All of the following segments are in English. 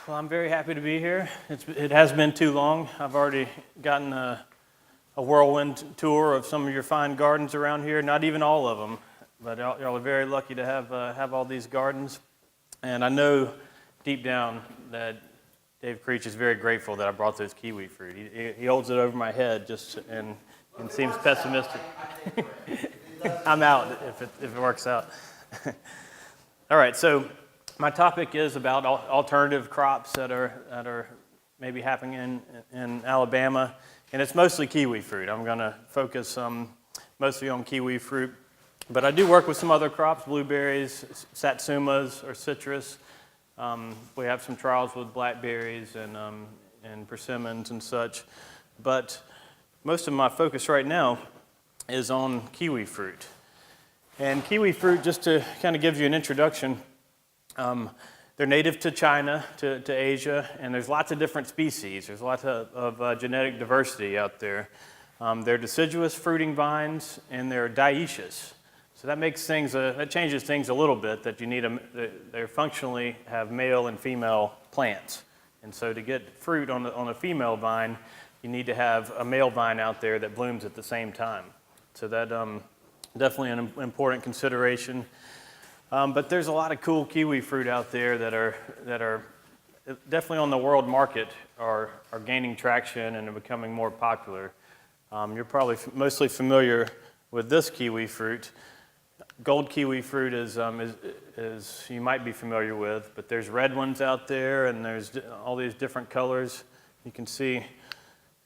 Well, I'm very happy to be here. It has been too long. I've already gotten a whirlwind tour of some of your fine gardens around here. Not even all of them, but y'all are very lucky to have all these gardens. And I know deep down that Dave Creech is very grateful that I brought those kiwi fruit. He holds it over my head and seems pessimistic. I'm out if it works out. All right, so my topic is about alternative crops that are maybe happening in Alabama, and it's mostly kiwi fruit. I'm going to focus mostly on kiwi fruit, but I do work with some other crops, blueberries, satsumas, or citrus. We have some trials with blackberries and persimmons and such, but most of my focus right now is on kiwi fruit. And kiwi fruit, just to kind of give you an introduction, they're native to China, to Asia, and there's lots of different species. There's lots of genetic diversity out there. They're deciduous fruiting vines, and they're dioecious. So that changes things a little bit. That they functionally have male and female plants, and so to get fruit on a female vine, you need to have a male vine out there that blooms at the same time. So that definitely an important consideration. But there's a lot of cool kiwi fruit out there that are definitely on the world market are gaining traction and are becoming more popular. You're probably mostly familiar with this kiwi fruit. Gold kiwi fruit is you might be familiar with, but there's red ones out there, and there's all these different colors. You can see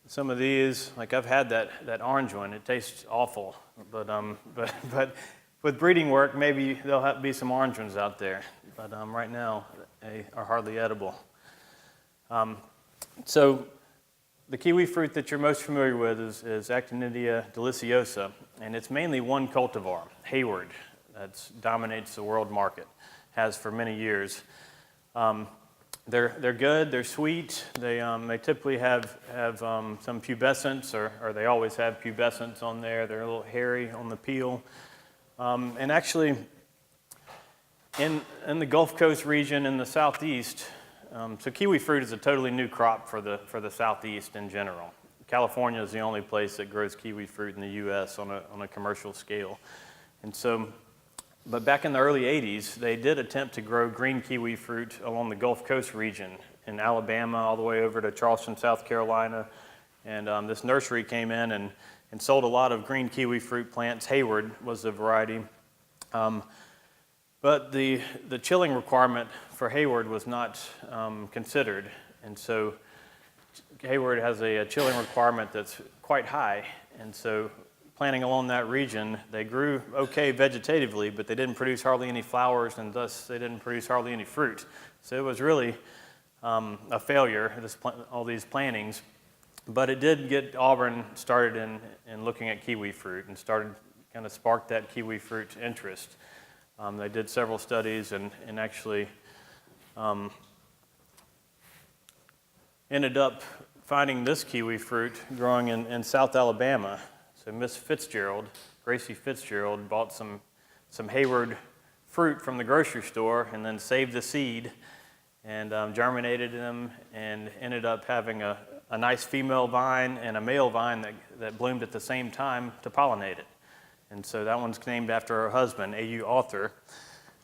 some of these. Like I've had that orange one. It tastes awful, but with breeding work, maybe there'll be some orange ones out there, but right now they are hardly edible. So the kiwi fruit that you're most familiar with is Actinidia deliciosa, and it's mainly one cultivar, Hayward, that dominates the world market, has for many years. They're good, they're sweet, they typically have some pubescence, or they always have pubescence on there. They're a little hairy on the peel. And actually, in the Gulf Coast region in the southeast, so kiwi fruit is a totally new crop for the southeast in general. California is the only place that grows kiwi fruit in the U.S. on a commercial scale. And so, but back in the early 80s, they did attempt to grow green kiwi fruit along the Gulf Coast region in Alabama all the way over to Charleston, South Carolina. And this nursery came in and sold a lot of green kiwi fruit plants. Hayward was the variety. But the chilling requirement for Hayward was not considered. And so Hayward has a chilling requirement that's quite high. And so planting along that region, they grew okay vegetatively, but they didn't produce hardly any flowers, and thus they didn't produce hardly any fruit. So it was really a failure, all these plantings. But it did get Auburn started in looking at kiwi fruit and kind of sparked that kiwi fruit interest. They did several studies and actually ended up finding this kiwi fruit growing in South Alabama. So Miss Fitzgerald, Gracie Fitzgerald, bought some Hayward fruit from the grocery store and then saved the seed and germinated them and ended up having a nice female vine and a male vine that bloomed at the same time to pollinate it. And so that one's named after her husband, A.U. Arthur.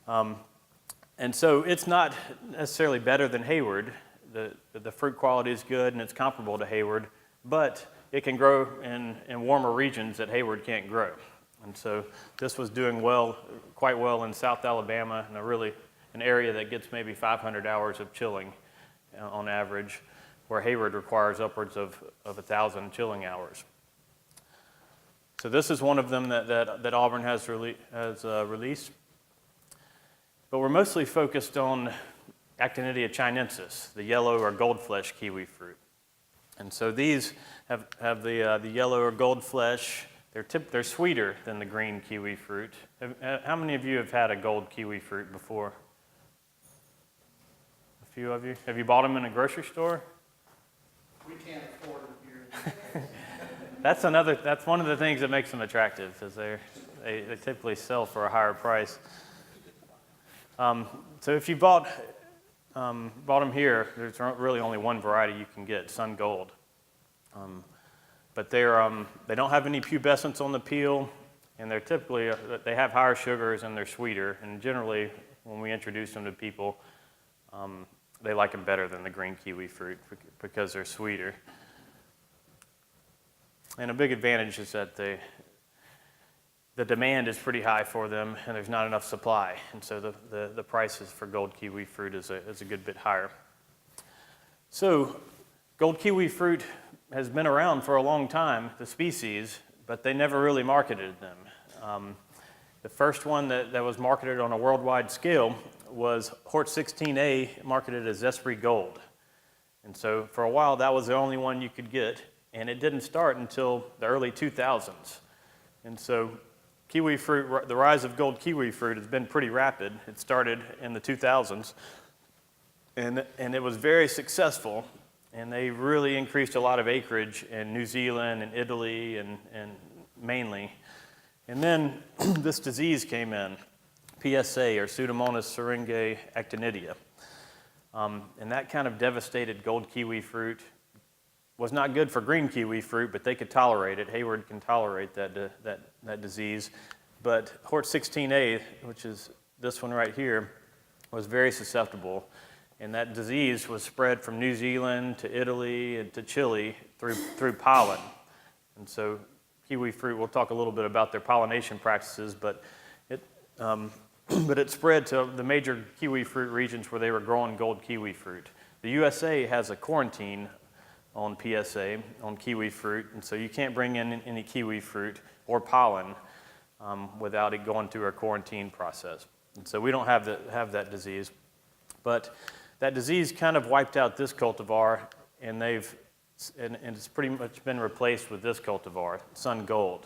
And so it's not necessarily better than Hayward. The fruit quality is good and it's comparable to Hayward, but it can grow in warmer regions that Hayward can't grow. And so this was doing quite well in South Alabama, in an area that gets maybe 500 hours of chilling on average, where Hayward requires upwards of 1,000 chilling hours. So this is one of them that Auburn has released. But we're mostly focused on Actinidia chinensis, the yellow or gold flesh kiwi fruit. And so these have the yellow or gold flesh. They're sweeter than the green kiwi fruit. How many of you have had a gold kiwi fruit before? A few of you. Have you bought them in a grocery store? We can't afford them here. That's one of the things that makes them attractive, is they typically sell for a higher price. So if you bought bought them here. There's really only one variety you can get, Sun Gold. But they don't have any pubescence on the peel, and they're typically, they have higher sugars and they're sweeter. And generally, when we introduce them to people, they like them better than the green kiwi fruit because they're sweeter. And a big advantage is that the demand is pretty high for them, and there's not enough supply. And so the prices for gold kiwi fruit is a good bit higher. So gold kiwi fruit has been around for a long time, the species, but they never really marketed them. The first one that was marketed on a worldwide scale was Hort 16A, marketed as Zespri Gold. And so for a while, that was the only one you could get, and it didn't start until the early 2000s. And so kiwi fruit, the rise of gold kiwi fruit has been pretty rapid. It started in the 2000s, and it was very successful, and they really increased a lot of acreage in New Zealand and Italy and mainly. And then this disease came in, PSA, or Pseudomonas syringae actinidia. And that kind of devastated gold kiwi fruit. Was not good for green kiwi fruit, but they could tolerate it. Hayward can tolerate that disease. But Hort 16A, which is this one right here, was very susceptible. And that disease was spread from New Zealand to Italy and to Chile through pollen. And so kiwi fruit, we'll talk a little bit about their pollination practices, but it spread to the major kiwi fruit regions where they were growing gold kiwi fruit. The USA has a quarantine on PSA, on kiwi fruit, and so you can't bring in any kiwi fruit or pollen without it going through a quarantine process. And so we don't have that disease. But that disease kind of wiped out this cultivar, and it's pretty much been replaced with this cultivar, Sun Gold.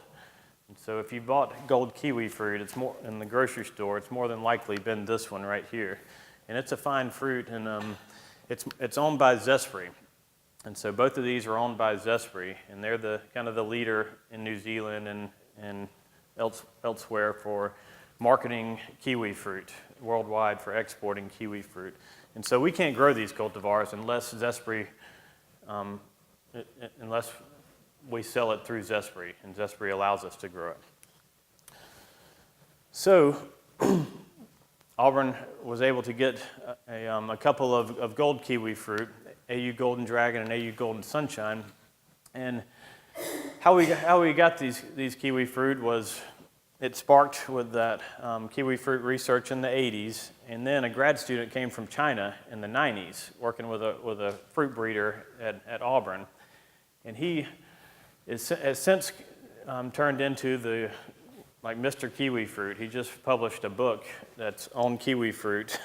And so if you bought gold kiwi fruit, it's more in the grocery store, it's more than likely been this one right here. And it's a fine fruit, and it's owned by Zespri. And so both of these are owned by Zespri, and they're the kind of the leader in New Zealand and elsewhere for marketing kiwi fruit worldwide, for exporting kiwi fruit. And so we can't grow these cultivars unless Zespri, unless we sell it through Zespri, and Zespri allows us to grow it. So Auburn was able to get a couple of gold kiwi fruit, AU Golden Dragon and AU Golden Sunshine. And how we got these kiwi fruit was it sparked with that kiwi fruit research in the 80s, and then a grad student came from China in the 90s working with a fruit breeder at Auburn. And he has since turned into like Mr. Kiwi Fruit. He just published a book that's on kiwi fruit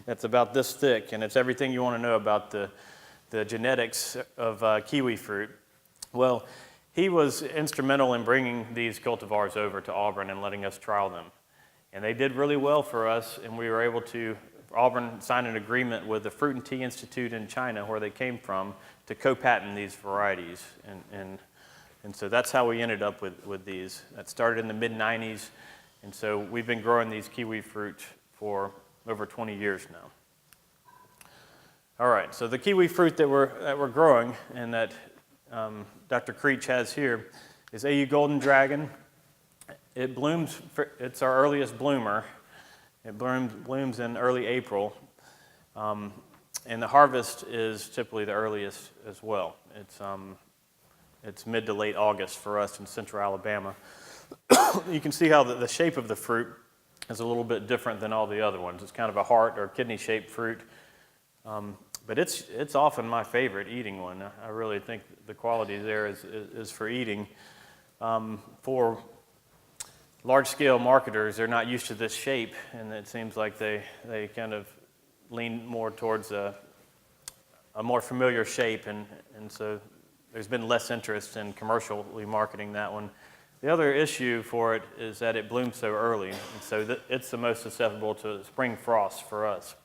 that's about this thick, and it's everything you want to know about the genetics of kiwi fruit. Well, he was instrumental in bringing these cultivars over to Auburn and letting us trial them. And they did really well for us, and we were able to, Auburn signed an agreement with the Fruit and Tea Institute in China, where they came from, to co-patent these varieties. And so that's how we ended up with these. That started in the mid-90s, and so we've been growing these kiwi fruit for over 20 years now. All right, so the kiwi fruit that we're growing and that Dr. Creech has here is AU Golden Dragon. It blooms, it's our earliest bloomer. It blooms in early April. And the harvest is typically the earliest as well. It's mid to late August for us in central Alabama. You can see how the shape of the fruit is a little bit different than all the other ones. It's kind of a heart or kidney-shaped fruit. But it's often my favorite eating one. I really think the quality there is for eating. For large-scale marketers, they're not used to this shape, and it seems like they kind of lean more towards a more familiar shape, and so there's been less interest in commercially marketing that one. The other issue for it is that it blooms so early, and so it's the most susceptible to spring frost for us.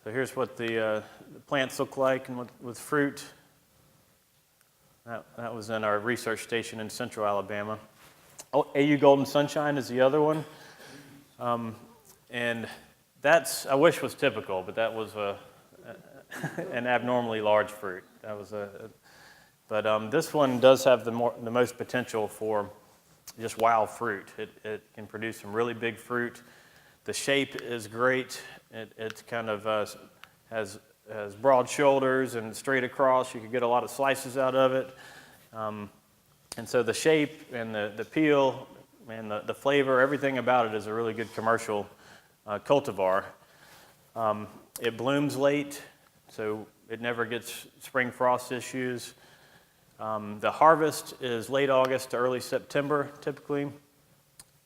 So here's what the plants look like and with fruit. That was in our research station in central Alabama. AU Golden Sunshine is the other one. And that's, I wish was typical, but that was an abnormally large fruit. That was but this one does have the most potential for just wild fruit. It can produce some really big fruit. The shape is great. It kind of has broad shoulders and straight across. You could get a lot of slices out of it. And so the shape and the peel and the flavor, everything about it is a really good commercial cultivar. It blooms late, so it never gets spring frost issues. The harvest is late August to early September, typically.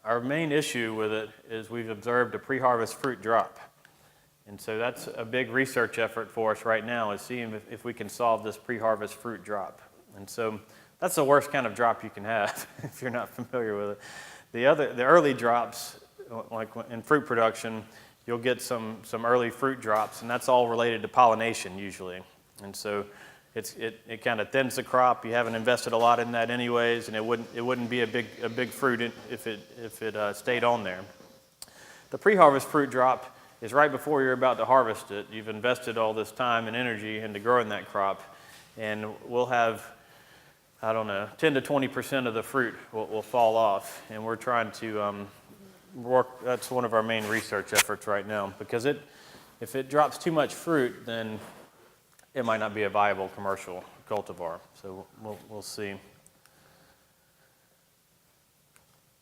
Our main issue with it is we've observed a pre-harvest fruit drop. And so that's a big research effort for us right now, is seeing if we can solve this pre-harvest fruit drop. And so that's the worst kind of drop you can have if you're not familiar with it. The early drops, like in fruit production, you'll get some early fruit drops, and that's all related to pollination usually. And so it kind of thins the crop. You haven't invested a lot in that anyways, and it wouldn't be a big fruit if it stayed on there. The pre-harvest fruit drop is right before you're about to harvest it. You've invested all this time and energy into growing that crop, and we'll have, I don't know, 10 to 20% of the fruit will fall off, and we're trying to that's one of our main research efforts right now, because if it drops too much fruit, then it might not be a viable commercial cultivar. So we'll see.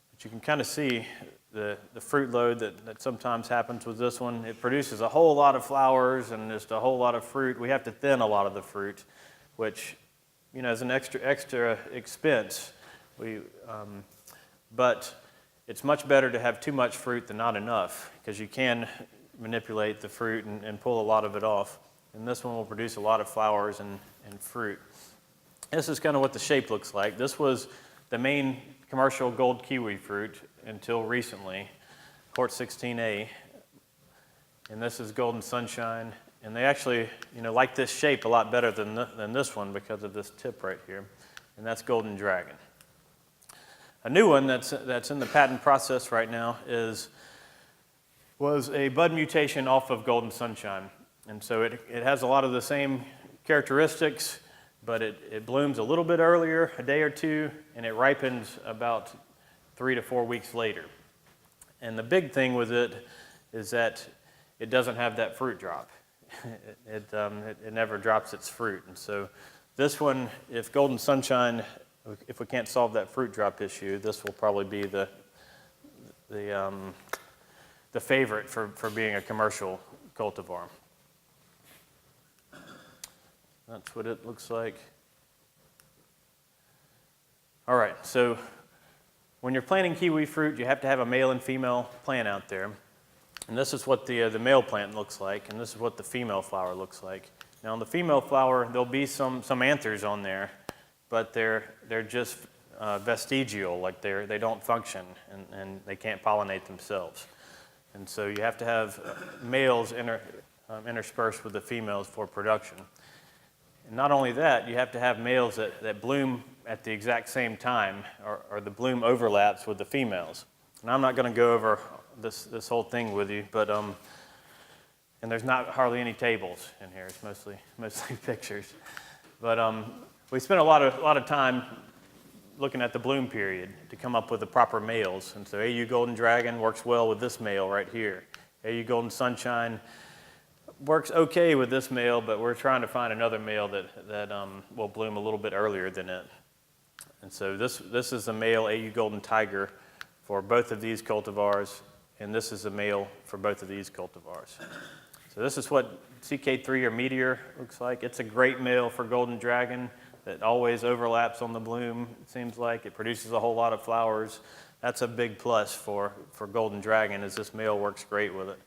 But you can kind of see the fruit load that sometimes happens with this one. It produces a whole lot of flowers and just a whole lot of fruit. We have to thin a lot of the fruit, which, is an extra expense. But it's much better to have too much fruit than not enough, because you can manipulate the fruit and pull a lot of it off. And this one will produce a lot of flowers and fruit. This is kind of what the shape looks like. This was the main commercial gold kiwi fruit until recently, Court 16A. And this is Golden Sunshine. And they actually, like this shape a lot better than this one because of this tip right here. And that's Golden Dragon. A new one that's in the patent process right now was a bud mutation off of Golden Sunshine. And so it has a lot of the same characteristics, but it blooms a little bit earlier, a day or two, and it ripens about 3 to 4 weeks later. And the big thing with it is that it doesn't have that fruit drop. It never drops its fruit. And so this one, if Golden Sunshine, if we can't solve that fruit drop issue, this will probably be the favorite for being a commercial cultivar. That's what it looks like. All right, so when you're planting kiwi fruit, you have to have a male and female plant out there. And this is what the male plant looks like, and this is what the female flower looks like. Now, on the female flower, there'll be some anthers on there, but they're just vestigial, like they don't function, and they can't pollinate themselves. And so you have to have males interspersed with the females for production. And not only that, you have to have males that bloom at the exact same time, or the bloom overlaps with the females. And I'm not going to go over this whole thing with you, but and there's not hardly any tables in here. It's mostly pictures. But we spent a lot of time looking at the bloom period to come up with the proper males. And so AU Golden Dragon works well with this male right here. AU Golden Sunshine works okay with this male, but we're trying to find another male that will bloom a little bit earlier than it. And so this is the male AU Golden Tiger for both of these cultivars, and this is the male for both of these cultivars. So this is what CK3 or Meteor looks like. It's a great male for Golden Dragon that always overlaps on the bloom, it seems like. It produces a whole lot of flowers. That's a big plus for Golden Dragon, as this male works great with it.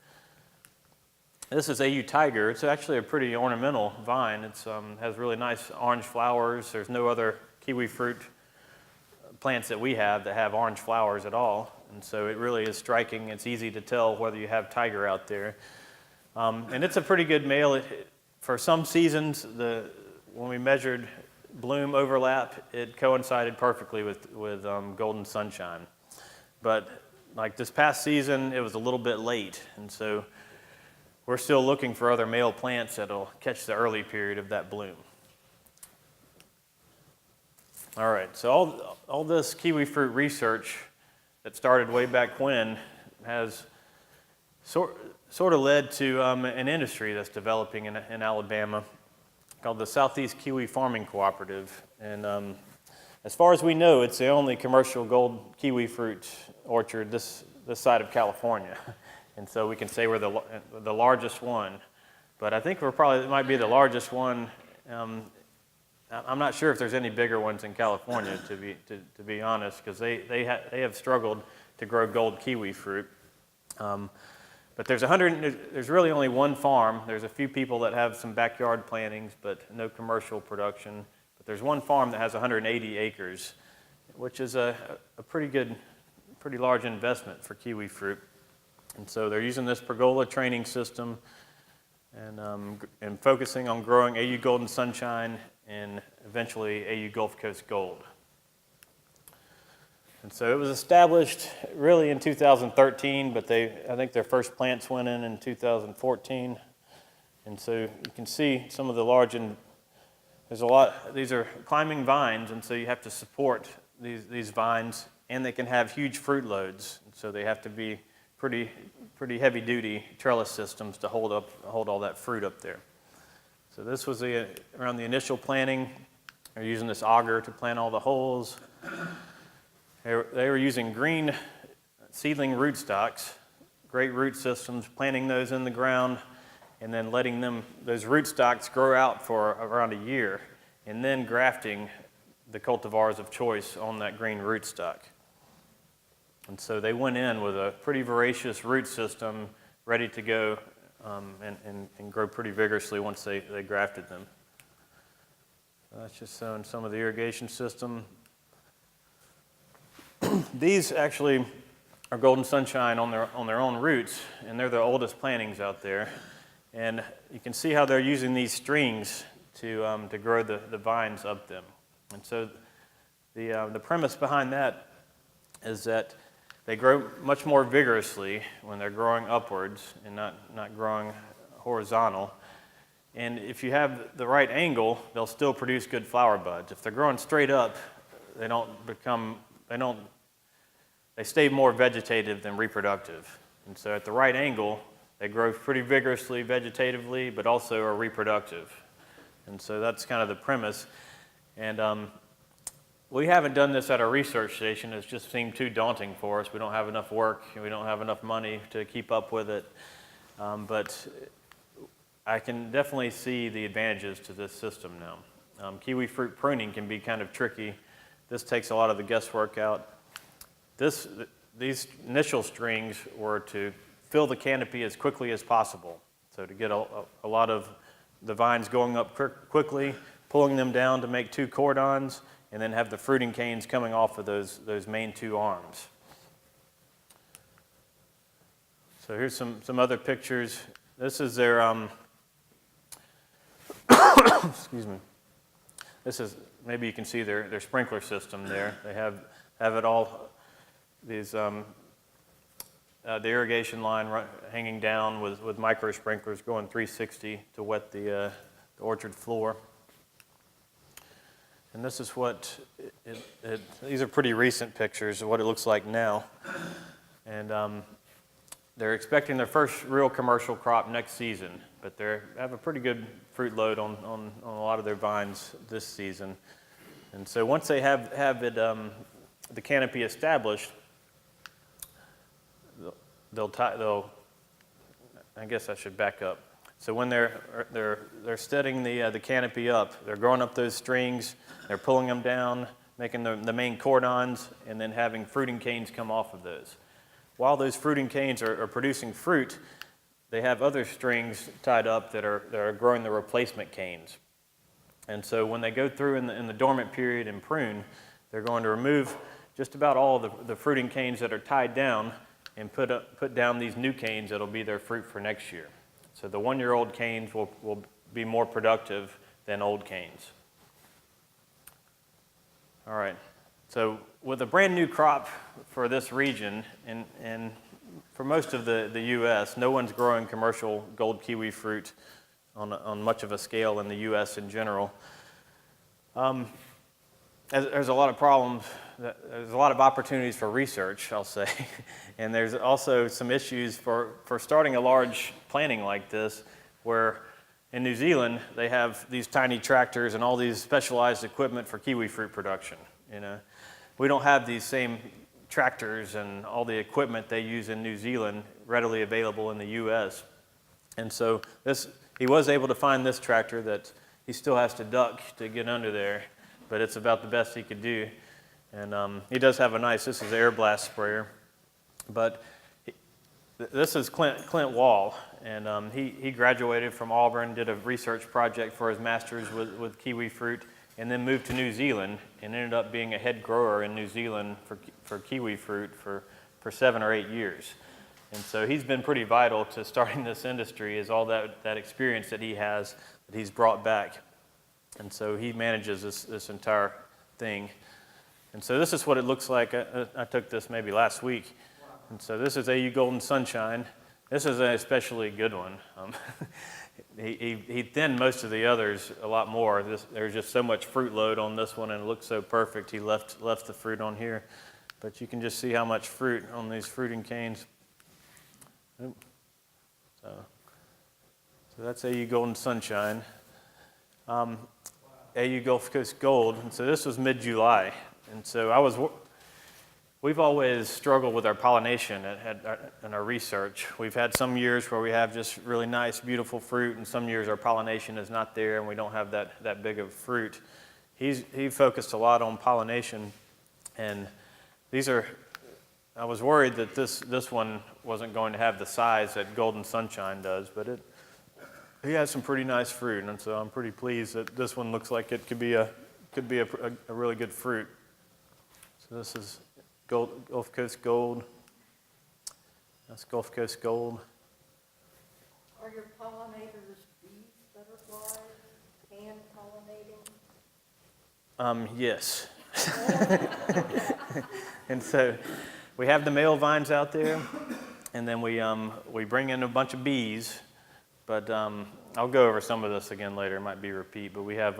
This is AU Tiger. It's actually a pretty ornamental vine. It has really nice orange flowers. There's no other kiwi fruit plants that we have that have orange flowers at all. And so it really is striking. It's easy to tell whether you have tiger out there. And it's a pretty good male. For some seasons, when we measured bloom overlap, it coincided perfectly with Golden Sunshine. But like this past season, it was a little bit late, and so we're still looking for other male plants that'll catch the early period of that bloom. All right, so all this kiwi fruit research that started way back when has sort of led to an industry that's developing in Alabama called the Southeast Kiwi Farming Cooperative. And as far as we know, it's the only commercial gold kiwi fruit orchard this side of California. And so we can say we're the largest one. But I think it might be the largest one. I'm not sure if there's any bigger ones in California, to be honest, because they have struggled to grow gold kiwi fruit. But there's really only one farm. There's a few people that have some backyard plantings, but no commercial production. But there's one farm that has 180 acres, which is a pretty large investment for kiwi fruit. And so they're using this pergola training system and focusing on growing AU Golden Sunshine and eventually AU Gulf Coast Gold. And so it was established really in 2013, but I think their first plants went in 2014. And so you can see some of the these are climbing vines, and so you have to support these vines, and they can have huge fruit loads. And so they have to be pretty heavy-duty trellis systems to hold all that fruit up there. So this was around the initial planting. They're using this auger to plant all the holes. They were using green seedling rootstocks, great root systems, planting those in the ground, and then letting those rootstocks grow out for around a year, and then grafting the cultivars of choice on that green rootstock. And so they went in with a pretty voracious root system ready to go and grow pretty vigorously once they grafted them. That's just showing some of the irrigation system. These actually are Golden Sunshine on their own roots, and they're the oldest plantings out there. And you can see how they're using these strings to grow the vines up them. And so the premise behind that is that they grow much more vigorously when they're growing upwards and not growing horizontal. And if you have the right angle, they'll still produce good flower buds. If they're growing straight up, they stay more vegetative than reproductive. And so at the right angle, they grow pretty vigorously vegetatively, but also are reproductive. And so that's kind of the premise. And we haven't done this at our research station. It's just seemed too daunting for us. We don't have enough work, and we don't have enough money to keep up with it. But I can definitely see the advantages to this system now. Kiwi fruit pruning can be kind of tricky. This takes a lot of the guesswork out. These initial strings were to fill the canopy as quickly as possible. So to get a lot of the vines going up quickly, pulling them down to make 2 cordons, and then have the fruiting canes coming off of those main 2 arms. So here's some other pictures. This is their, excuse me. This is, maybe you can see their sprinkler system there. They have it all, the irrigation line hanging down with micro sprinklers going 360 to wet the orchard floor. And this is what these are pretty recent pictures of what it looks like now. And they're expecting their first real commercial crop next season, but they have a pretty good fruit load on a lot of their vines this season. And so once they have the canopy established, they'll I guess I should back up. So when they're setting the canopy up, they're growing up those strings, they're pulling them down, making the main cordons, and then having fruiting canes come off of those. While those fruiting canes are producing fruit, they have other strings tied up that are growing the replacement canes. And so when they go through in the dormant period and prune, they're going to remove just about all the fruiting canes that are tied down and put down these new canes that'll be their fruit for next year. So the 1-year-old canes will be more productive than old canes. All right, so with a brand new crop for this region, and for most of the U.S., no one's growing commercial gold kiwi fruit on much of a scale in the U.S. in general. There's a lot of problems, there's a lot of opportunities for research, I'll say, and there's also some issues for starting a large planting like this, where in New Zealand they have these tiny tractors and all these specialized equipment for kiwi fruit production. We don't have these same tractors and all the equipment they use in New Zealand readily available in the U.S. And so he was able to find this tractor that he still has to duck to get under there, but it's about the best he could do. And he does have this is air blast sprayer. But this is Clint Wall, and he graduated from Auburn, did a research project for his master's with kiwi fruit, and then moved to New Zealand and ended up being a head grower in New Zealand for kiwi fruit for 7 or 8 years. And so he's been pretty vital to starting this industry, is all that experience that he has that he's brought back. And so he manages this entire thing. And so this is what it looks like. I took this maybe last week. And so this is AU Golden Sunshine. This is an especially good one. He thinned most of the others a lot more. There's just so much fruit load on this one, and it looks so perfect. He left the fruit on here. But you can just see how much fruit on these fruiting canes. So that's AU Golden Sunshine. AU Gulf Coast Gold, and so this was mid-July, and so we've always struggled with our pollination in our research. We've had some years where we have just really nice, beautiful fruit, and some years our pollination is not there and we don't have that big of fruit. He focused a lot on pollination, and I was worried that this one wasn't going to have the size that Golden Sunshine does, but he has some pretty nice fruit, and so I'm pretty pleased that this one looks like it could be a really good fruit. So this is Gulf Coast Gold. That's Gulf Coast Gold. Are your pollinators bees, butterflies, hand pollinating? Yes. And so we have the male vines out there, and then we bring in a bunch of bees. But I'll go over some of this again later. It might be a repeat. But we have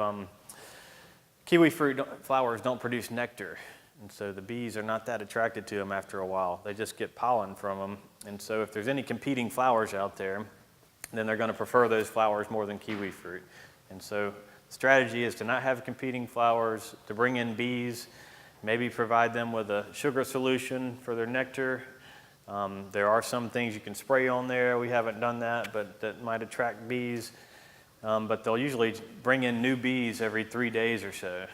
kiwi fruit flowers don't produce nectar. And so the bees are not that attracted to them after a while. They just get pollen from them. And so if there's any competing flowers out there, then they're going to prefer those flowers more than kiwi fruit. And so the strategy is to not have competing flowers, to bring in bees, maybe provide them with a sugar solution for their nectar. There are some things you can spray on there. We haven't done that, but that might attract bees. But they'll usually bring in new bees every 3 days or so,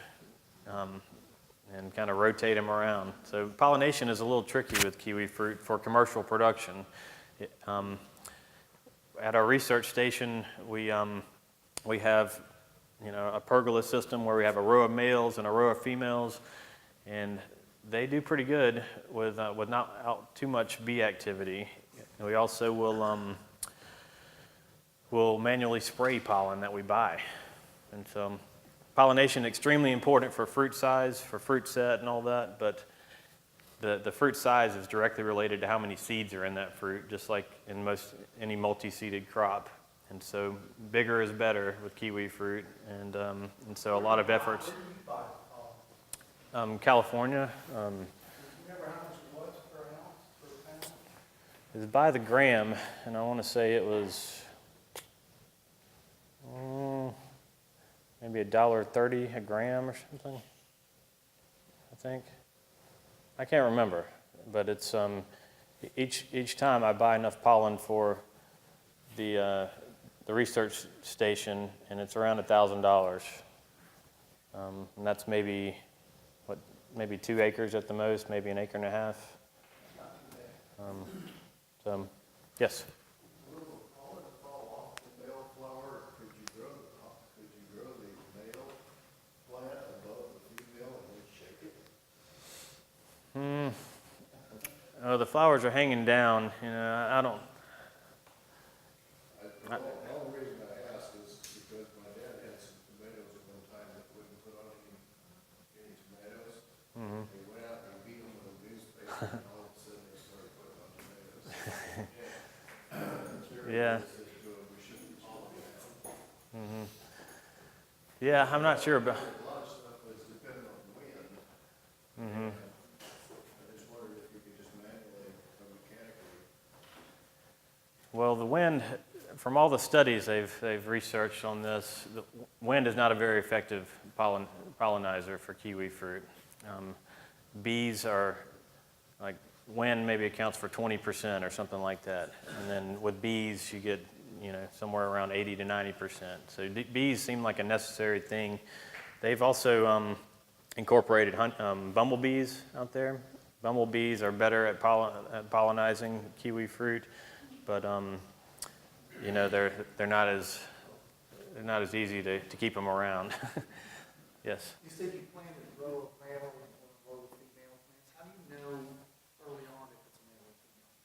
and kind of rotate them around. So pollination is a little tricky with kiwi fruit for commercial production. At our research station, we have a pergola system where we have a row of males and a row of females, and they do pretty good with not out too much bee activity. And we also will manually spray pollen that we buy. And so pollination extremely important for fruit size, for fruit set and all that, but the fruit size is directly related to how many seeds are in that fruit, just like in any multi-seeded crop. And so bigger is better with kiwi fruit, and so a lot of efforts. Where do you buy pollen? California. Do you remember how much it was per ounce, per pound? It was by the gram, and I want to say it was maybe $1.30 a gram or something, I think. I can't remember, but it's each time I buy enough pollen for the research station, and it's around $1,000, and that's maybe 2 acres at the most, maybe an acre and a half. So, yes. Will the pollen fall off the male flower? Could you grow the male plant above the female and then shake it? The flowers are hanging down. I don't. The only reason I ask is because my dad had some tomatoes at one time that wouldn't put on any tomatoes. He went out and And all of a sudden they started putting on tomatoes. Yeah. They said, "Well, we shouldn't be all of that." Yeah, I'm not sure about. A lot of stuff was dependent on wind. And I just wondered if we could just manually or mechanically. Well, the wind, from all the studies they've researched on this, the wind is not a very effective pollinizer for kiwi fruit. Bees are, like, wind maybe accounts for 20% or something like that. And then with bees, you get, somewhere around 80 to 90%. So bees seem like a necessary thing. They've also incorporated bumblebees out there. Bumblebees are better at pollinizing kiwi fruit, but they're not as easy to keep them around. Yes. You said you planted a row of male and a row of female plants. How do you know early on if it's a male or female?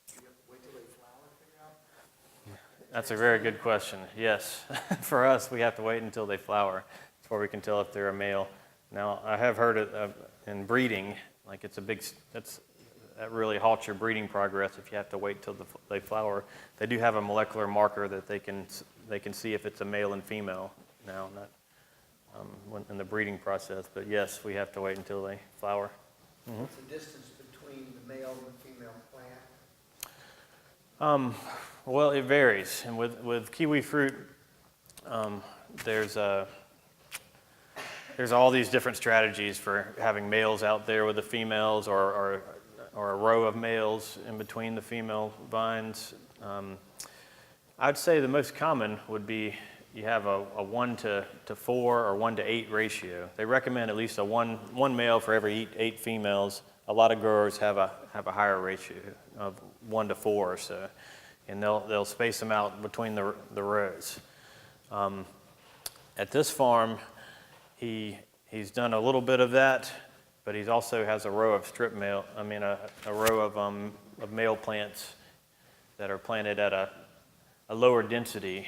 Do you have to wait till they flower to figure out? That's a very good question. Yes. For us, we have to wait until they flower before we can tell if they're a male. Now, I have heard it in breeding, like that really halts your breeding progress if you have to wait till they flower. They do have a molecular marker that they can see if it's a male and female now, not in the breeding process. But yes, we have to wait until they flower. What's the distance between the male and the female plant? Well, it varies, and with kiwi fruit, there's all these different strategies for having males out there with the females, or a row of males in between the female vines. I'd say the most common would be you have a 1 to 4 or 1 to 8 ratio. They recommend at least a one male for every 8 females. A lot of growers have a higher ratio of 1 to 4 or so, and they'll space them out between the rows. At this farm, he's done a little bit of that, but he also has a row of a row of male plants that are planted at a lower density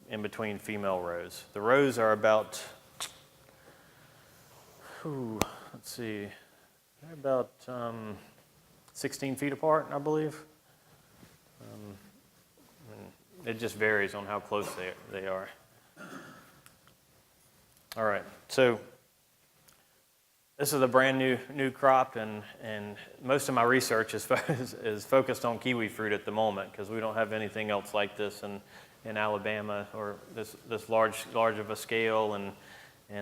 in between female rows. The rows are about, they're about 16 feet apart, I believe. And it just varies on how close they are. All right, so this is a brand new crop, and most of my research is focused on kiwi fruit at the moment, because we don't have anything else like this in Alabama, or this large of a scale, and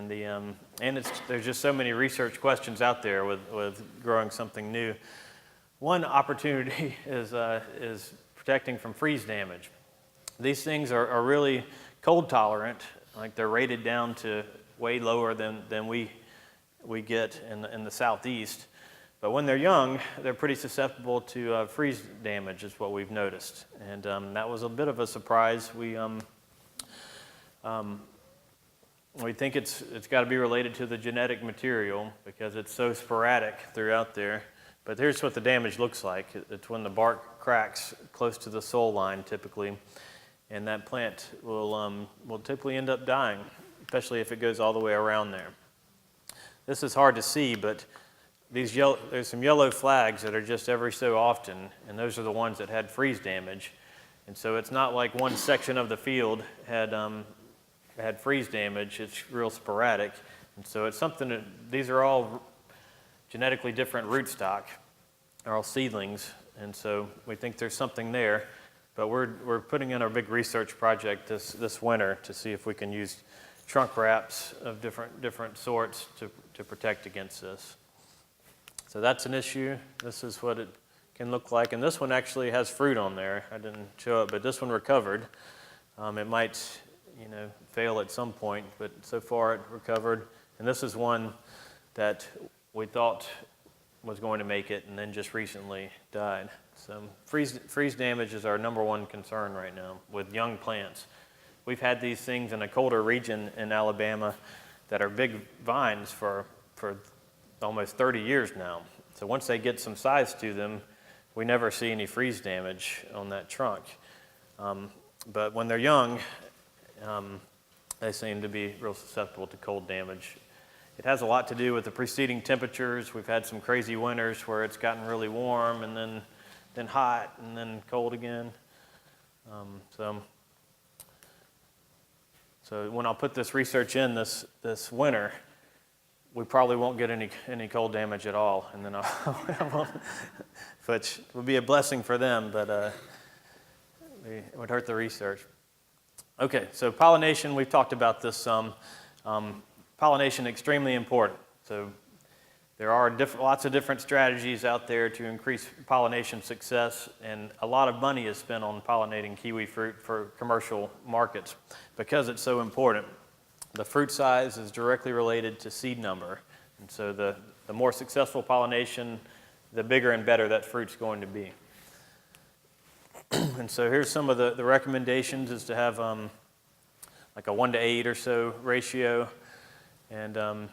there's just so many research questions out there with growing something new. One opportunity is protecting from freeze damage. These things are really cold tolerant, like they're rated down to way lower than we get in the southeast. But when they're young, they're pretty susceptible to freeze damage, is what we've noticed. And that was a bit of a surprise. We think it's got to be related to the genetic material, because it's so sporadic throughout there. But here's what the damage looks like. It's when the bark cracks close to the soil line, typically, and that plant will typically end up dying, especially if it goes all the way around there. This is hard to see, but there's some yellow flags that are just every so often, and those are the ones that had freeze damage. And so it's not like one section of the field had freeze damage. It's real sporadic. And so it's something that, these are all genetically different rootstock. They're all seedlings, and so we think there's something there. But we're putting in our big research project this winter to see if we can use trunk wraps of different sorts to protect against this. So that's an issue. This is what it can look like. And this one actually has fruit on there. I didn't show it, but this one recovered. It might, fail at some point, but so far it recovered. And this is one that we thought was going to make it and then just recently died. So freeze damage is our number one concern right now with young plants. We've had these things in a colder region in Alabama that are big vines for almost 30 years now. So once they get some size to them, we never see any freeze damage on that trunk. But when they're young, they seem to be real susceptible to cold damage. it has a lot to do with the preceding temperatures. We've had some crazy winters where it's gotten really warm and then hot and then cold again. So when I'll put this research in this winter, we probably won't get any cold damage at all, and then which would be a blessing for them, but it would hurt the research. Okay, so pollination, we've talked about this some. Pollination extremely important. So there are lots of different strategies out there to increase pollination success, and a lot of money is spent on pollinating kiwi fruit for commercial markets because it's so important. The fruit size is directly related to seed number, and so the more successful pollination, the bigger and better that fruit's going to be. And so here's some of the recommendations is to have like a 1:8 or so ratio, and I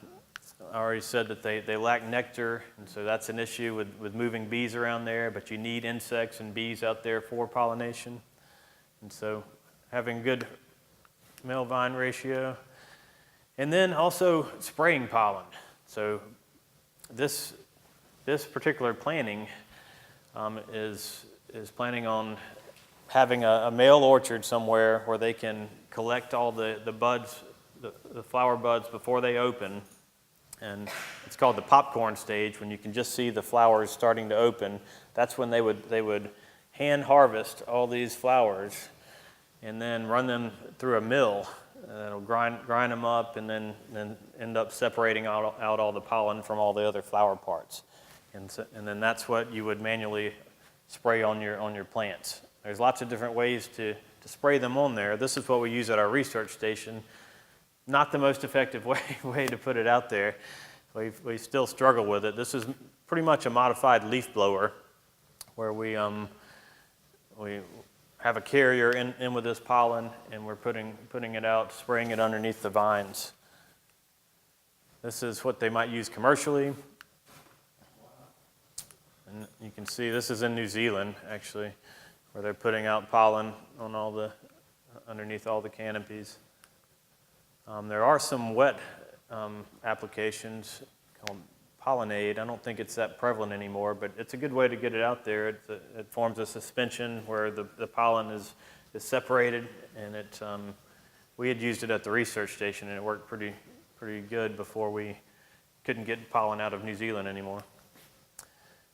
already said that they lack nectar, and so that's an issue with moving bees around there, but you need insects and bees out there for pollination. And so having good male vine ratio. And then also spraying pollen. So this particular planting is planning on having a male orchard somewhere where they can collect all the buds, the flower buds before they open. And it's called the popcorn stage, when you can just see the flowers starting to open. That's when they would hand harvest all these flowers and then run them through a mill. It'll grind them up and then end up separating out all the pollen from all the other flower parts. And then that's what you would manually spray on your plants. There's lots of different ways to spray them on there. This is what we use at our research station. Not the most effective way to put it out there. We still struggle with it. This is pretty much a modified leaf blower where we have a carrier in with this pollen, and we're putting it out, spraying it underneath the vines. This is what they might use commercially. And you can see this is in New Zealand, actually, where they're putting out pollen on underneath all the canopies. There are some wet applications called Pollinade. I don't think it's that prevalent anymore, but it's a good way to get it out there. It forms a suspension where the pollen is separated, and we had used it at the research station, and it worked pretty good before we couldn't get pollen out of New Zealand anymore.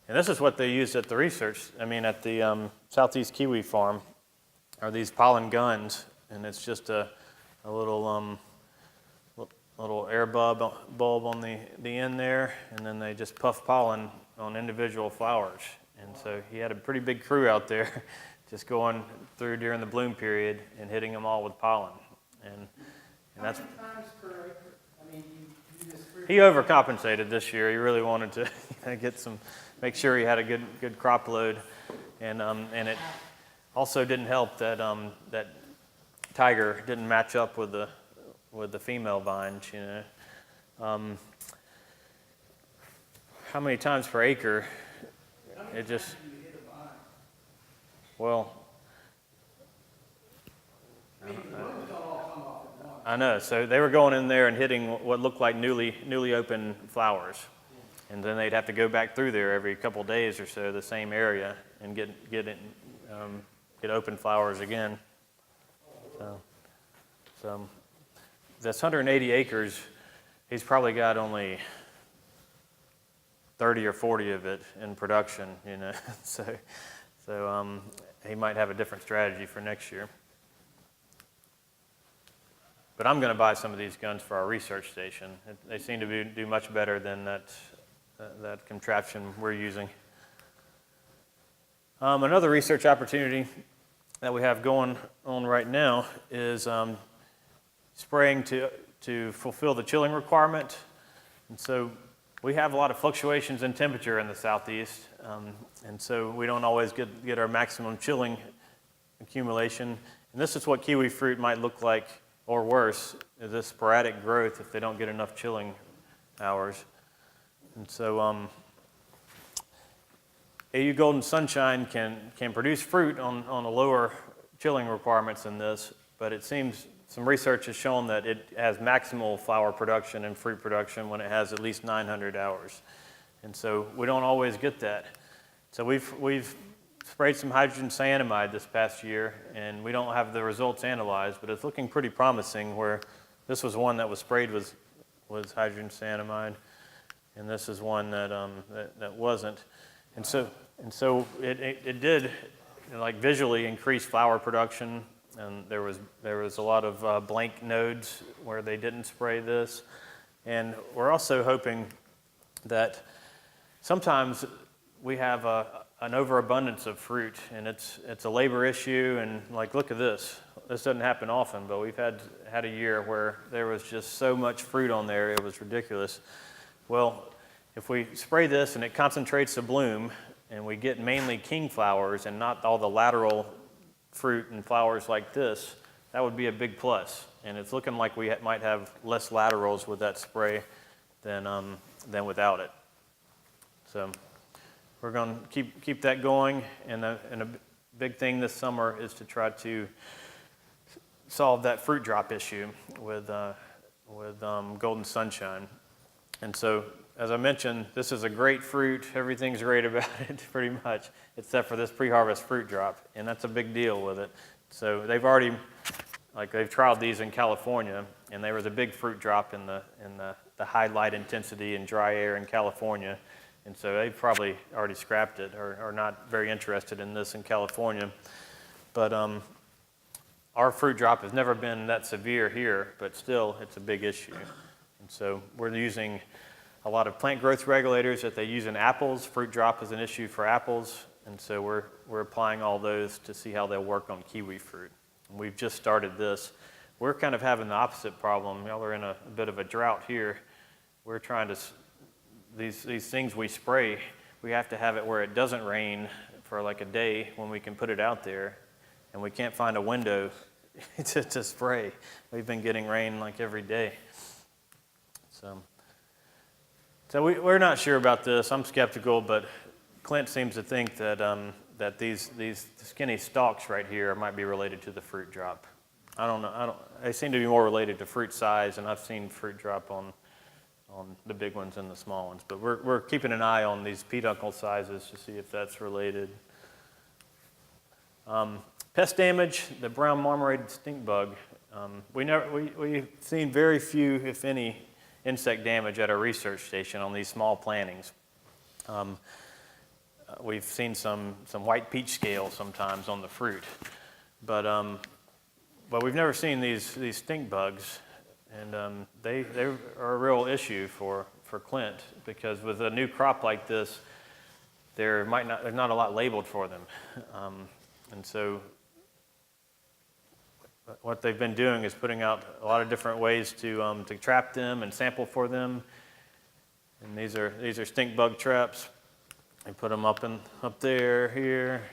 And this is what they used at the Southeast Kiwi Farm, are these pollen guns, and it's just a little air bulb on the end there, and then they just puff pollen on individual flowers. And so he had a pretty big crew out there just going through during the bloom period and hitting them all with pollen. And that's... How many times per acre? I mean, you do this He overcompensated this year. He really wanted to make sure he had a good crop load. And it also didn't help that that tiger didn't match up with the female vines, you know. How many times per acre? It just, well, I know. So they were going in there and hitting what looked like newly open flowers, and then they'd have to go back through there every couple days or so, the same area, and get open flowers again. So this 180 acres, he's probably got only 30 or 40 of it in production, you know. So he might have a different strategy for next year. But I'm going to buy some of these guns for our research station. They seem to do much better than that contraption we're using. Another research opportunity that we have going on right now is spraying to fulfill the chilling requirement. And so we have a lot of fluctuations in temperature in the southeast, and so we don't always get our maximum chilling accumulation. And this is what kiwi fruit might look like, or worse, is this sporadic growth if they don't get enough chilling hours. And so AU Golden Sunshine can produce fruit on a lower chilling requirements than this, but it seems some research has shown that it has maximal flower production and fruit production when it has at least 900 hours. And so we don't always get that. So we've sprayed some hydrogen cyanamide this past year, and we don't have the results analyzed, but it's looking pretty promising, where this was one that was sprayed with hydrogen cyanamide, and this is one that that wasn't. And so it did, like, visually increase flower production, and there was a lot of blank nodes where they didn't spray this. And we're also hoping that sometimes we have an overabundance of fruit, and it's a labor issue. And, like, look at this. This doesn't happen often, but we've had a year where there was just so much fruit on there, it was ridiculous. Well, if we spray this and it concentrates the bloom, and we get mainly king flowers and not all the lateral fruit and flowers like this, that would be a big plus. And it's looking like we might have less laterals with that spray than without it. So we're going to keep that going, and a big thing this summer is to try to solve that fruit drop issue with golden sunshine. And so, as I mentioned, this is a great fruit. Everything's great about it, pretty much, except for this pre-harvest fruit drop, and that's a big deal with it. So they've trialed these in California, and there was a big fruit drop in the high light intensity and dry air in California, and so they've probably already scrapped it or are not very interested in this in California. But our fruit drop has never been that severe here, but still, it's a big issue. And so we're using a lot of plant growth regulators that they use in apples. Fruit drop is an issue for apples, and so we're applying all those to see how they'll work on kiwi fruit. And we've just started this. We're kind of having the opposite problem. Y'all are in a bit of a drought here. We're trying to, these things we spray, we have to have it where it doesn't rain for like a day when we can put it out there, and we can't find a window to spray. We've been getting rain like every day. So we're not sure about this. I'm skeptical, but Clint seems to think that these skinny stalks right here might be related to the fruit drop. I don't know. They seem to be more related to fruit size, and I've seen fruit drop on the big ones and the small ones. But we're keeping an eye on these peduncle sizes to see if that's related. Pest damage, the brown marmorated stink bug. We've seen very few, if any, insect damage at our research station on these small plantings. We've seen some white peach scale sometimes on the fruit, but we've never seen these stink bugs, and they are a real issue for Clint, because with a new crop like this, there's not a lot labeled for them, and so what they've been doing is putting out a lot of different ways to trap them and sample for them. And these are stink bug traps. They put them up there, here.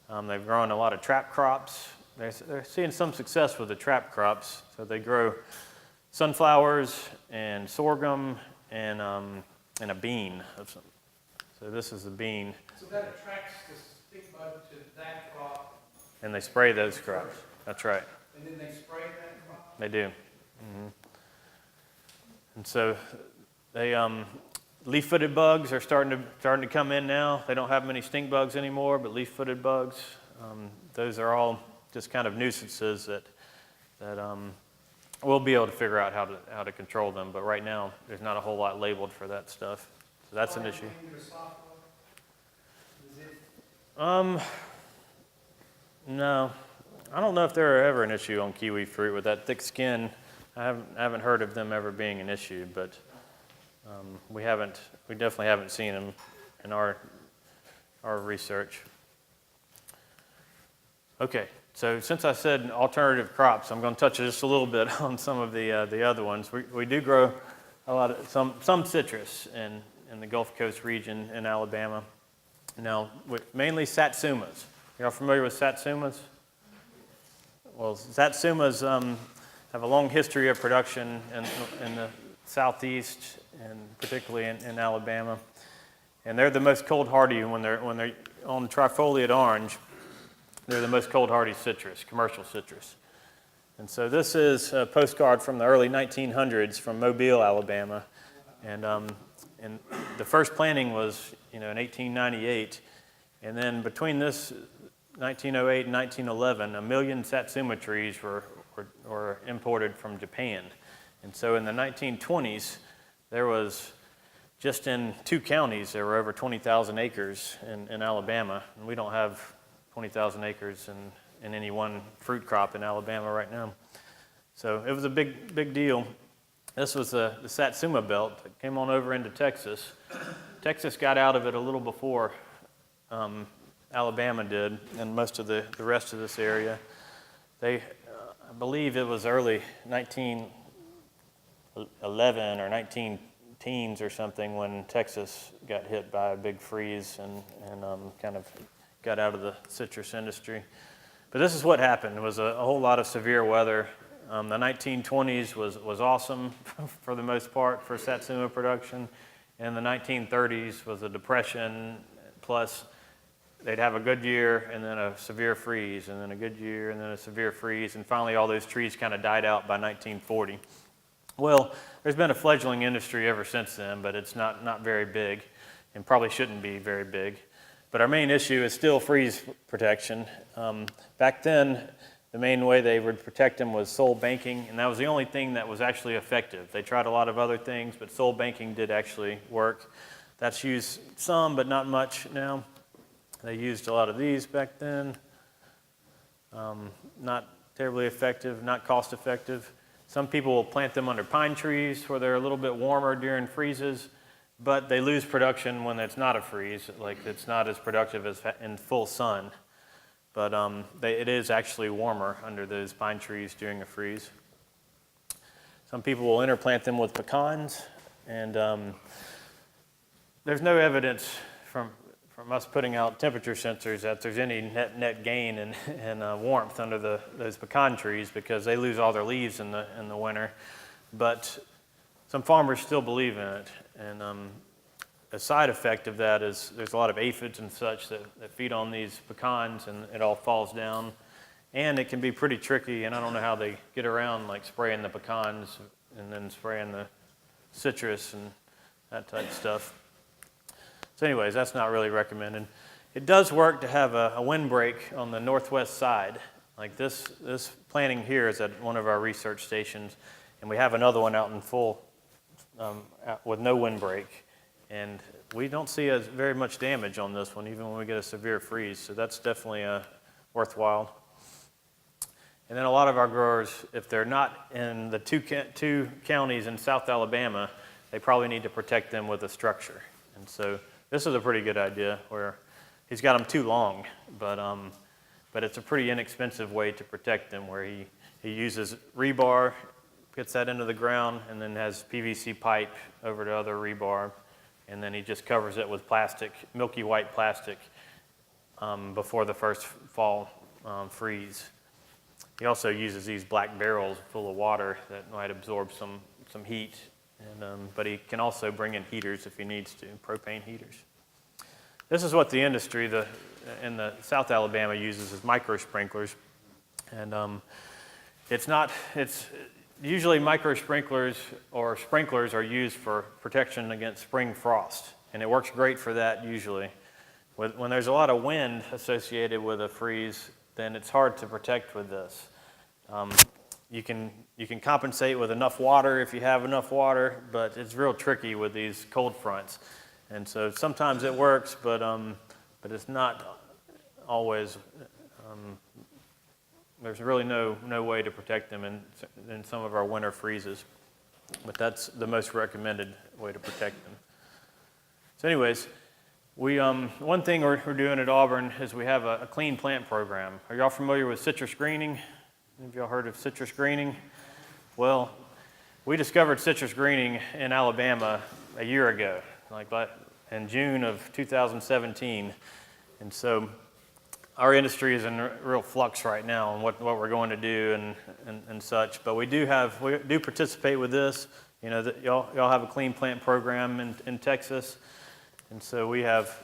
They've grown a lot of trap crops. They're seeing some success with the trap crops. So they grow sunflowers and sorghum and a bean of some. So this is a bean. So that attracts the stink bug to that crop. And they spray those crops. That's right. And then they spray that crop? They do. Mm-hmm. And so they leaf-footed bugs are starting to come in now. They don't have many stink bugs anymore, but leaf-footed bugs, those are all just kind of nuisances that we'll be able to figure out how to control them. But right now, there's not a whole lot labeled for that stuff. So that's an issue. No. I don't know if they're ever an issue on kiwi fruit with that thick skin. I haven't heard of them ever being an issue, but we definitely haven't seen them in our research. Okay, so since I said alternative crops, I'm going to touch just a little bit on some of the other ones. We do grow a lot of some citrus in the Gulf Coast region in Alabama. Now, mainly satsumas. Y'all familiar with satsumas? Well, satsumas have a long history of production in the southeast, and particularly in Alabama. And they're the most cold hardy when they're on trifoliate orange. They're the most cold hardy citrus, commercial citrus. And so this is a postcard from the early 1900s from Mobile, Alabama. And the first planting was, in 1898. And then between this 1908 and 1911, 1 million satsuma trees were imported from Japan. And so in the 1920s, there was, just in 2 counties, there were over 20,000 acres in Alabama. And we don't have 20,000 acres in any one fruit crop in Alabama right now. So it was a big deal. This was the Satsuma belt that came on over into Texas. Texas got out of it a little before Alabama did, and most of the rest of this area. I believe it was early 1911 or 19 teens or something when Texas got hit by a big freeze and kind of got out of the citrus industry. But this is what happened. It was a whole lot of severe weather. The 1920s was awesome for the most part for Satsuma production. And the 1930s was a depression, plus they'd have a good year and then a severe freeze, and then a good year and then a severe freeze, and finally all those trees kind of died out by 1940. Well, there's been a fledgling industry ever since then, but it's not very big and probably shouldn't be very big. But our main issue is still freeze protection. Back then, the main way they would protect them was soil banking, and that was the only thing that was actually effective. They tried a lot of other things, but soil banking did actually work. That's used some, but not much now. They used a lot of these back then. Not terribly effective, not cost effective. Some people will plant them under pine trees where they're a little bit warmer during freezes, but they lose production when it's not a freeze, like it's not as productive as in full sun. But it is actually warmer under those pine trees during a freeze. Some people will interplant them with pecans, and there's no evidence from us putting out temperature sensors that there's any net gain in warmth under those pecan trees because they lose all their leaves in the winter. But some farmers still believe in it, and a side effect of that is there's a lot of aphids and such that feed on these pecans, and it all falls down. And it can be pretty tricky, and I don't know how they get around like spraying the pecans and then spraying the citrus and that type of stuff. So anyways, that's not really recommended. It does work to have a windbreak on the northwest side. Like this planting here is at one of our research stations, and we have another one out in full with no windbreak. And we don't see very much damage on this one, even when we get a severe freeze. So that's definitely worthwhile. And then a lot of our growers, if they're not in the two counties in South Alabama, they probably need to protect them with a structure. And so this is a pretty good idea where he's got them too long, but it's a pretty inexpensive way to protect them where he uses rebar, gets that into the ground, and then has PVC pipe over the other rebar. And then he just covers it with plastic, milky white plastic, before the first fall freeze. He also uses these black barrels full of water that might absorb some heat, but he can also bring in heaters if he needs to, propane heaters. This is what the industry in the South Alabama uses as micro sprinklers, and it's usually micro sprinklers or sprinklers are used for protection against spring frost, and it works great for that usually. When there's a lot of wind associated with a freeze, then it's hard to protect with this. You can compensate with enough water if you have enough water, but it's real tricky with these cold fronts. And so sometimes it works, but it's not always. There's really no way to protect them in some of our winter freezes, but that's the most recommended way to protect them. So anyways, one thing we're doing at Auburn is we have a clean plant program. Are y'all familiar with citrus greening? Have y'all heard of citrus greening? Well, we discovered citrus greening in Alabama a year ago, in June of 2017, and so our industry is in real flux right now on what we're going to do and such. But we do participate with this. Y'all have a clean plant program in Texas, and so we have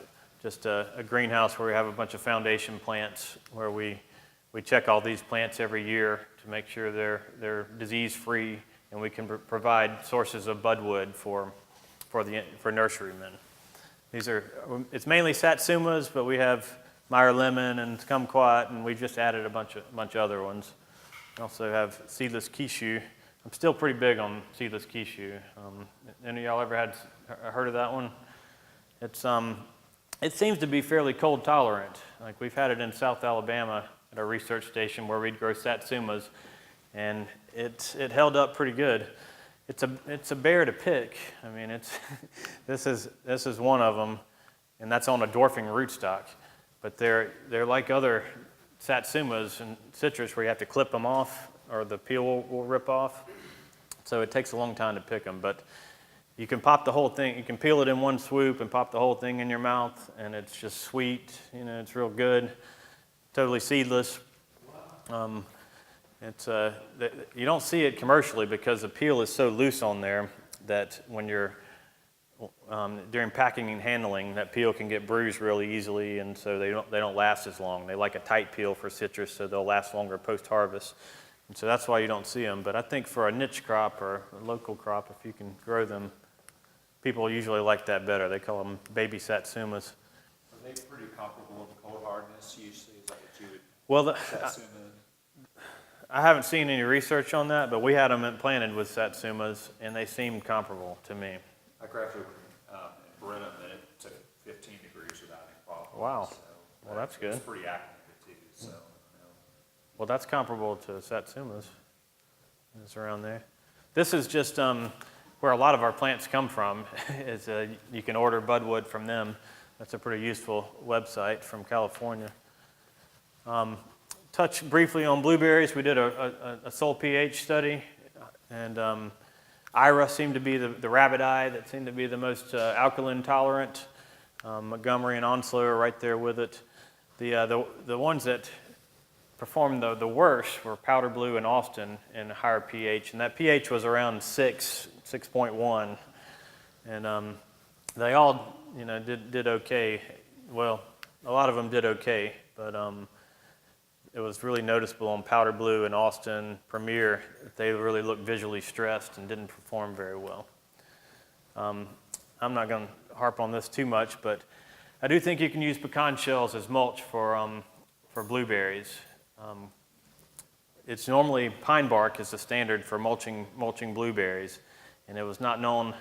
just a greenhouse where we have a bunch of foundation plants where we we check all these plants every year to make sure they're disease-free, and we can provide sources of budwood for nurserymen. It's mainly satsumas, but we have Meyer lemon and kumquat, and we just added a bunch of other ones. We also have seedless kishu. I'm still pretty big on seedless kishu. Any of y'all ever heard of that one? It seems to be fairly cold tolerant. Like we've had it in South Alabama at our research station where we'd grow satsumas, and it held up pretty good. It's a bear to pick. I mean, this is one of them, and that's on a dwarfing rootstock. But they're like other satsumas and citrus where you have to clip them off or the peel will rip off. So it takes a long time to pick them. But you can pop the whole thing. You can peel it in one swoop and pop the whole thing in your mouth, and it's just sweet. You know, it's real good. Totally seedless. You don't see it commercially because the peel is so loose on there that when you're during packing and handling, that peel can get bruised really easily, and so they don't last as long. They like a tight peel for citrus, so they'll last longer post-harvest. And so that's why you don't see them. But I think for a niche crop or a local crop, if you can grow them, people usually like that better. They call them baby satsumas. Are they pretty comparable in cold hardness usually? Is that what you would Well, satsuma? I haven't seen any research on that, but we had them planted with satsumas, and they seemed comparable to me. I graduated in Brenham, and it took 15 degrees without any problem. Wow. So, Well, that's good. It's pretty accurate too. So, you know. Well, that's comparable to satsumas. It's around there. This is just where a lot of our plants come from. You can order budwood from them. That's a pretty useful website from California. Touch briefly on blueberries. We did a soil pH study, and Ira seemed to be the rabbit eye that seemed to be the most alkaline tolerant. Montgomery and Onslow are right there with it. The ones that performed the worst were Powder Blue and Austin in higher pH, and that pH was around 6.1, and they all did okay. Well, a lot of them did okay, but it was really noticeable on Powder Blue and Austin Premier that they really looked visually stressed and didn't perform very well. I'm not going to harp on this too much, but I do think you can use pecan shells as mulch for blueberries. It's normally pine bark is the standard for mulching blueberries, and it was not known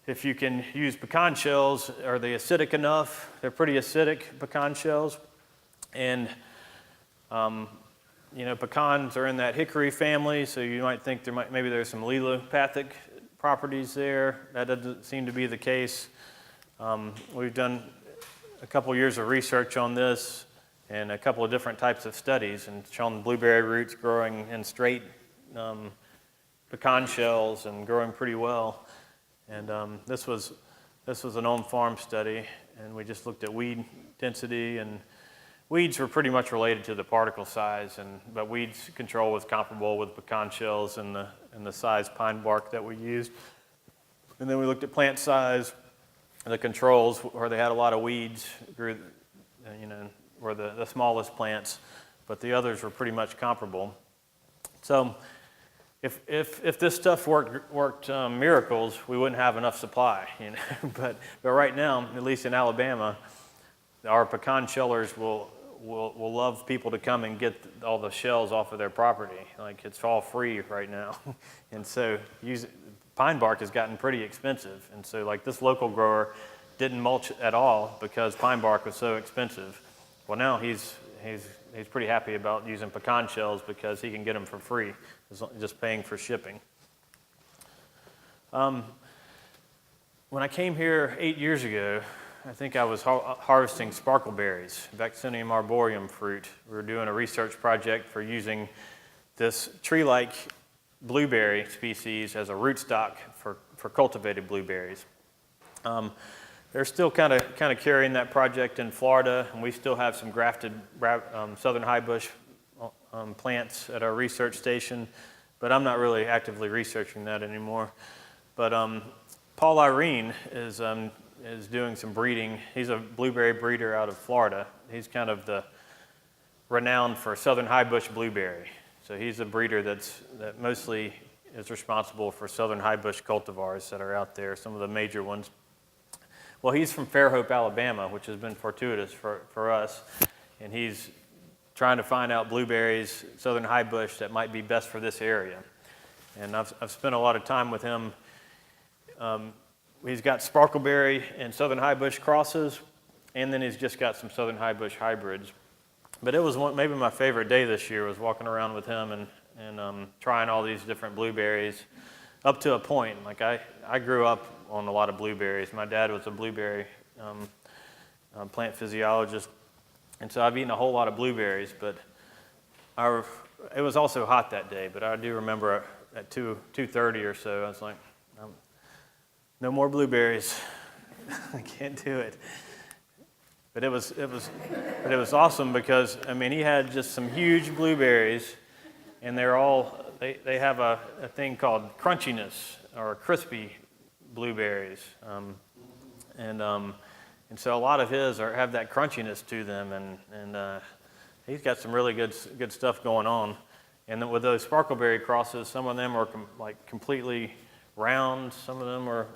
if you can use pecan shells. Are they acidic enough? They're pretty acidic, pecan shells, and pecans are in that hickory family, so you might think maybe there's some allelopathic properties there. That doesn't seem to be the case. We've done a couple years of research on this and a couple of different types of studies and shown blueberry roots growing in straight pecan shells and growing pretty well. And this was an on-farm study, and we just looked at weed density, and weeds were pretty much related to the particle size, but weeds control was comparable with pecan shells and the size pine bark that we used. And then we looked at plant size, the controls where they had a lot of weeds grew, were the smallest plants, but the others were pretty much comparable. So if this stuff worked miracles, we wouldn't have enough supply, But right now, at least in Alabama, our pecan shellers will love people to come and get all the shells off of their property. Like, it's all free right now. And so pine bark has gotten pretty expensive. And so like this local grower didn't mulch at all because pine bark was so expensive. Well, now he's pretty happy about using pecan shells because he can get them for free, just paying for shipping. When I came here 8 years ago, I think I was harvesting sparkleberries, Vaccinium arboreum fruit. We were doing a research project for using this tree-like blueberry species as a rootstock for cultivated blueberries. They're still kind of carrying that project in Florida, and we still have some grafted southern highbush plants at our research station, but I'm not really actively researching that anymore. But Paul Irene is doing some breeding. He's a blueberry breeder out of Florida. He's kind of the renowned for southern high bush blueberry. So he's a breeder that mostly is responsible for southern high bush cultivars that are out there, some of the major ones. Well, he's from Fairhope, Alabama, which has been fortuitous for us, and he's trying to find out blueberries, southern high bush, that might be best for this area. And I've spent a lot of time with him. He's got sparkleberry and southern high bush crosses, and then he's just got some southern high bush hybrids. But it was maybe my favorite day this year was walking around with him and trying all these different blueberries up to a point. Like I grew up on a lot of blueberries. My dad was a blueberry plant physiologist, and so I've eaten a whole lot of blueberries. But it was also hot that day. But I do remember at 2:30 or so, I was like, no more blueberries. I can't do it. But it was awesome because, I mean, he had just some huge blueberries, and they have a thing called crunchiness or crispy blueberries, and so a lot of his have that crunchiness to them, and he's got some really good stuff going on. And then with those sparkleberry crosses, some of them are like completely round, some of them are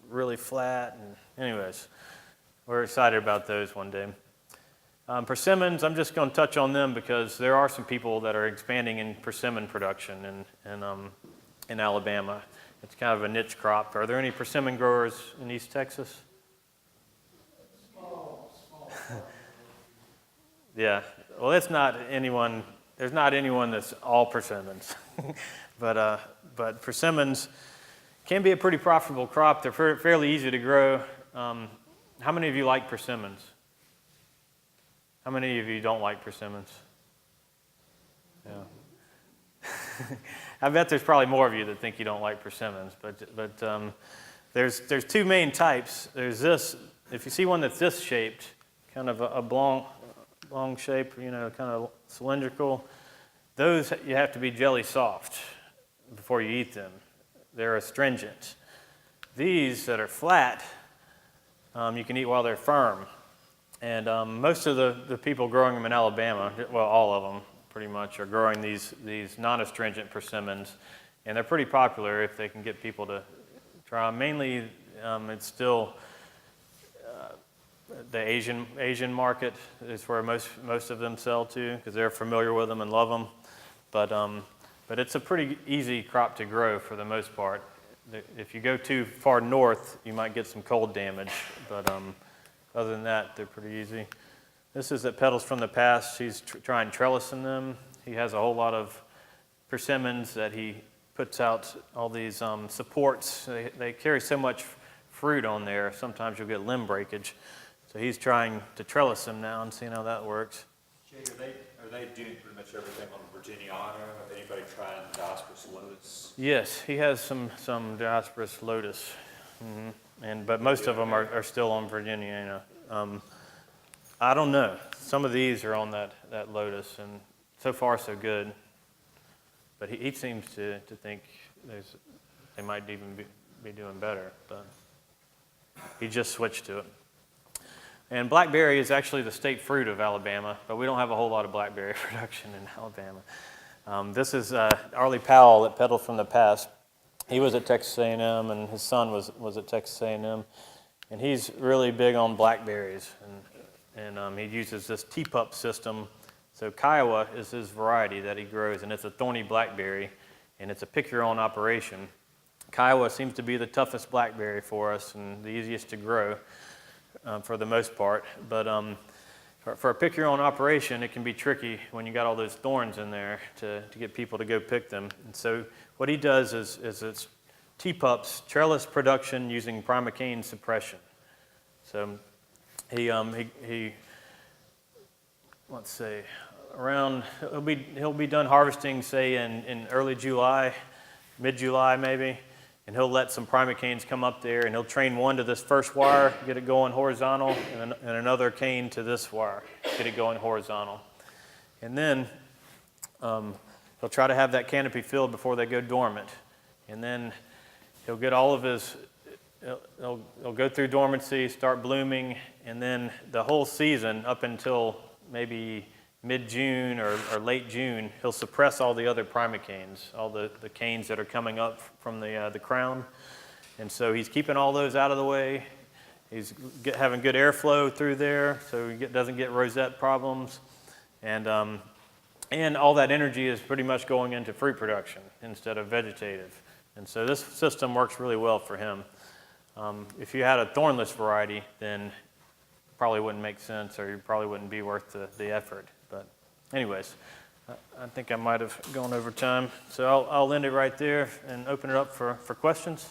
really flat, and anyways. We're excited about those one day. Persimmons, I'm just going to touch on them because there are some people that are expanding in persimmon production in Alabama. It's kind of a niche crop. Are there any persimmon growers in East Texas? Small. Yeah. Well, there's not anyone that's all persimmons. But persimmons can be a pretty profitable crop. They're fairly easy to grow. How many of you like persimmons? How many of you don't like persimmons? Yeah. I bet there's probably more of you that think you don't like persimmons, but there's two main types. There's this, if you see one that's this shaped, kind of a long shape, kind of cylindrical, those you have to be jelly soft before you eat them. They're astringent. These that are flat, you can eat while they're firm. And most of the people growing them in Alabama, well, all of them pretty much, are growing these non-astringent persimmons. And they're pretty popular if they can get people to try them. Mainly, it's still the Asian market is where most of them sell to because they're familiar with them and love them. But it's a pretty easy crop to grow for the most part. If you go too far north, you might get some cold damage, but other than that, they're pretty easy. This is at Petals from the Past. He's trying trellising them. He has a whole lot of persimmons that he puts out all these supports. They carry so much fruit on there, sometimes you'll get limb breakage. So he's trying to trellis them now and seeing how that works. Jay, are they doing pretty much everything on Virginiana? Anybody trying Diospyros lotus? Yes, he has some Diospyros lotus, but most of them are still on Virginiana. I don't know. Some of these are on that lotus, and so far so good. But he seems to think they might even be doing better. But he just switched to it. And blackberry is actually the state fruit of Alabama, but we don't have a whole lot of blackberry production in Alabama. This is Arlie Powell at Petals from the Past. He was at Texas A&M, and his son was at Texas A&M, and he's really big on blackberries, and he uses this teapup system. So Kiowa is his variety that he grows, and it's a thorny blackberry, and it's a pick-your-own operation. Kiowa seems to be the toughest blackberry for us and the easiest to grow. For the most part, but for a pick-your-own operation, it can be tricky when you got all those thorns in there to get people to go pick them. And so what he does is it's teapups, trellis production using primocane suppression. So he let's see, around he'll be done harvesting, say in early July, mid-July maybe. And he'll let some primocanes come up there, and he'll train one to this first wire, get it going horizontal, and another cane to this wire, get it going horizontal. And then he'll try to have that canopy filled before they go dormant. And then he'll get all of his, he'll go through dormancy, start blooming, and then the whole season up until maybe mid-June or late June, he'll suppress all the other primocanes, all the canes that are coming up from the crown. And so he's keeping all those out of the way. He's having good airflow through there, so he doesn't get rosette problems. And all that energy is pretty much going into fruit production instead of vegetative. And so this system works really well for him. If you had a thornless variety, then it probably wouldn't make sense, or it probably wouldn't be worth the effort. But anyways, I think I might have gone over time. So I'll end it right there and open it up for questions.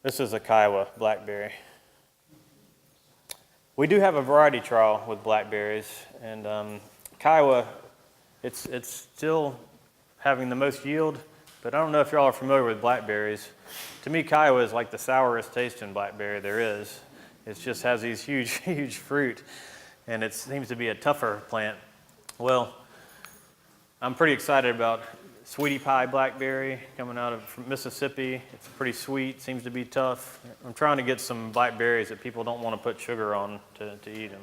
This is a Kiowa blackberry. We do have a variety trial with blackberries, and Kiowa, it's still having the most yield, but I don't know if y'all are familiar with blackberries. To me, Kiowa is like the sourest tasting blackberry there is. It just has these huge, huge fruit, and it seems to be a tougher plant. Well, I'm pretty excited about Sweetie Pie blackberry coming out of Mississippi. It's pretty sweet, seems to be tough. I'm trying to get some blackberries that people don't want to put sugar on to eat them.